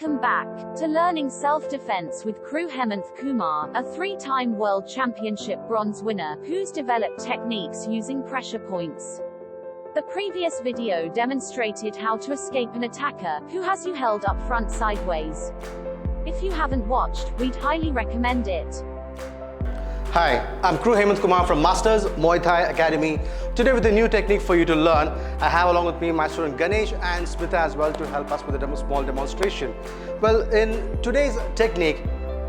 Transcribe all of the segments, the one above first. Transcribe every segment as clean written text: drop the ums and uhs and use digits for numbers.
Welcome back to Learning Self-Defense with Kru Hemanth Kumar, a 3-time World Championship bronze winner who's developed techniques using pressure points. The previous video demonstrated how to escape an attacker who has you held up front sideways. If you haven't watched, we'd highly recommend it. Hi, I'm Kru Hemanth Kumar from Master of Muay Thai Academy. Today with a new technique for you to learn. I have along with me my student Ganesh and Smita as well to help us with a small demonstration. Well, in today's technique,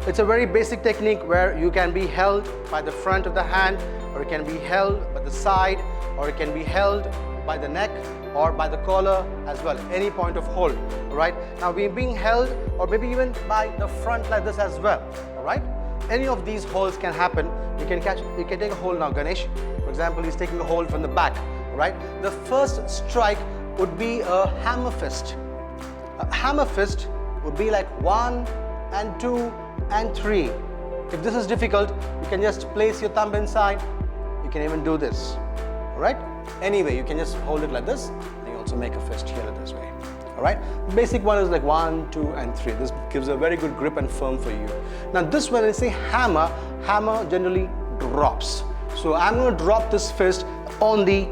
it's a very basic technique where you can be held by the front of the hand, or it can be held by the side, or it can be held by the neck or by the collar as well, any point of hold. Alright, now we're being held or maybe even by the front like this as well. Alright, any of these holds can happen. You can take a hold now, Ganesh. For example, he's taking a hold from the back. Right? The first strike would be a hammer fist. A hammer fist would be like 1 and 2 and 3. If this is difficult, you can just place your thumb inside. You can even do this. Alright? Anyway, you can just hold it like this, and you also make a fist here this way. Alright, the basic one is like 1, 2 and 3. This gives a very good grip and firm for you. Now this when I say hammer, hammer generally drops. So I'm going to drop this fist on the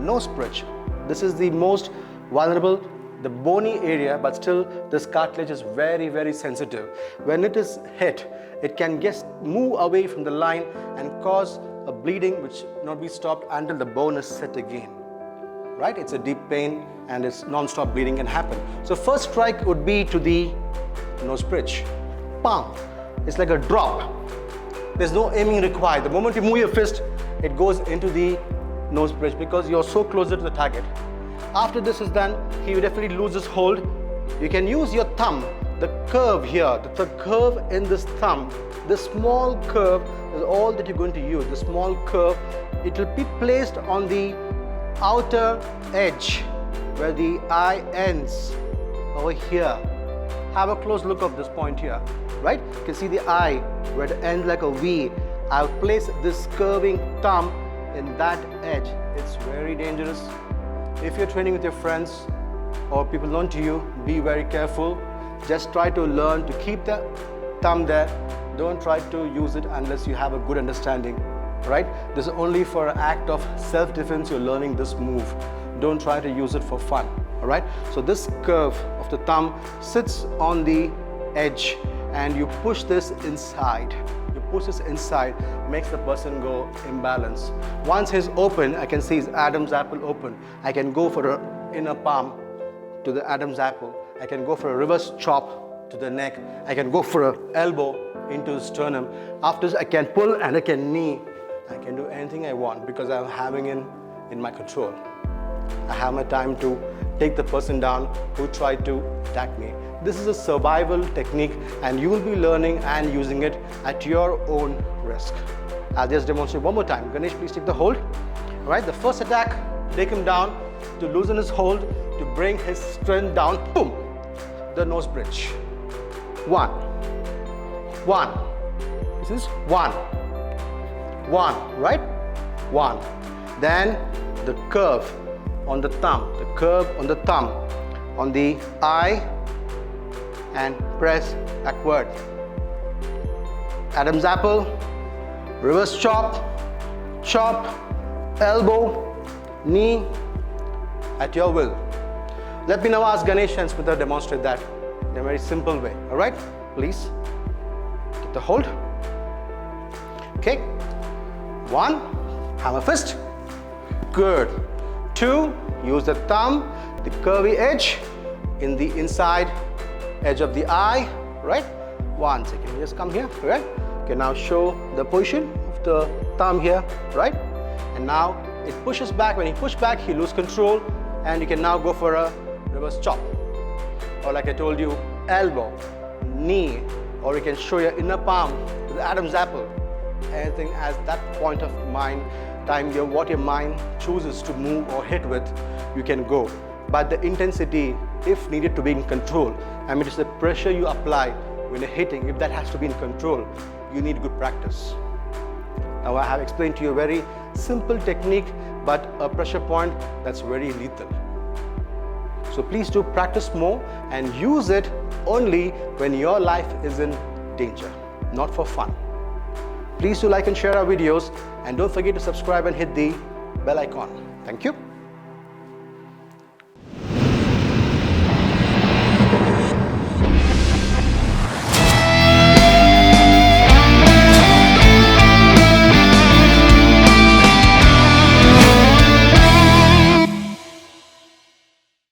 nose bridge. This is the most vulnerable, the bony area, but still this cartilage is very, very sensitive. When it is hit, it can just move away from the line and cause a bleeding which will not be stopped until the bone is set again. Right? It's a deep pain and it's non-stop bleeding can happen. So first strike would be to the nose bridge. Palm. It's like a drop. There's no aiming required. The moment you move your fist, it goes into the nose bridge because you're so closer to the target. After this is done, he will definitely lose his hold. You can use your thumb, the curve here, the curve in this thumb. The small curve is all that you're going to use. The small curve, it will be placed on the outer edge where the eye ends over here. Have a close look of this point here, right? You can see the eye where it ends like a V. I'll place this curving thumb in that edge. It's very dangerous. If you're training with your friends or people known to you, be very careful. Just try to learn to keep the thumb there. Don't try to use it unless you have a good understanding. Right? This is only for an act of self-defense. You're learning this move. Don't try to use it for fun. Alright? So this curve of the thumb sits on the edge and you push this inside. You push this inside, makes the person go imbalance. Once he's open, I can see his Adam's apple open. I can go for an inner palm to the Adam's apple. I can go for a reverse chop to the neck. I can go for an elbow into the sternum. After this, I can pull and I can knee. I can do anything I want because I'm having it in my control. I have my time to take the person down who tried to attack me. This is a survival technique and you will be learning and using it at your own risk. I'll just demonstrate one more time. Ganesh, please take the hold. All right, the first attack, take him down to loosen his hold, to bring his strength down. Boom! The nose bridge. 1. 1. This is 1. 1, right? 1. Then the curve on the thumb, the curve on the thumb, on the eye, and press backward. Adam's apple, reverse chop, chop, elbow, knee, at your will. Let me now ask Ganesh and Smita demonstrate that in a very simple way. All right? Please, get the hold. Okay. 1, hammer fist. Good. 2, use the thumb, the curvy edge in the inside edge of the eye. Right? 1 second. Just come here. Right? You can now show the position of the thumb here. Right? And now it pushes back. When he pushes back, he loses control, and you can now go for a reverse chop. Or like I told you, elbow, knee, or you can show your inner palm to the Adam's apple. Anything as that point of time, what your mind chooses to move or hit with, you can go. But the intensity, if needed to be in control, I mean it's the pressure you apply when you're hitting, if that has to be in control, you need good practice. Now I have explained to you a very simple technique, but a pressure point that's very lethal. So please do practice more and use it only when your life is in danger, not for fun. Please do like and share our videos, and don't forget to subscribe and hit the bell icon. Thank you.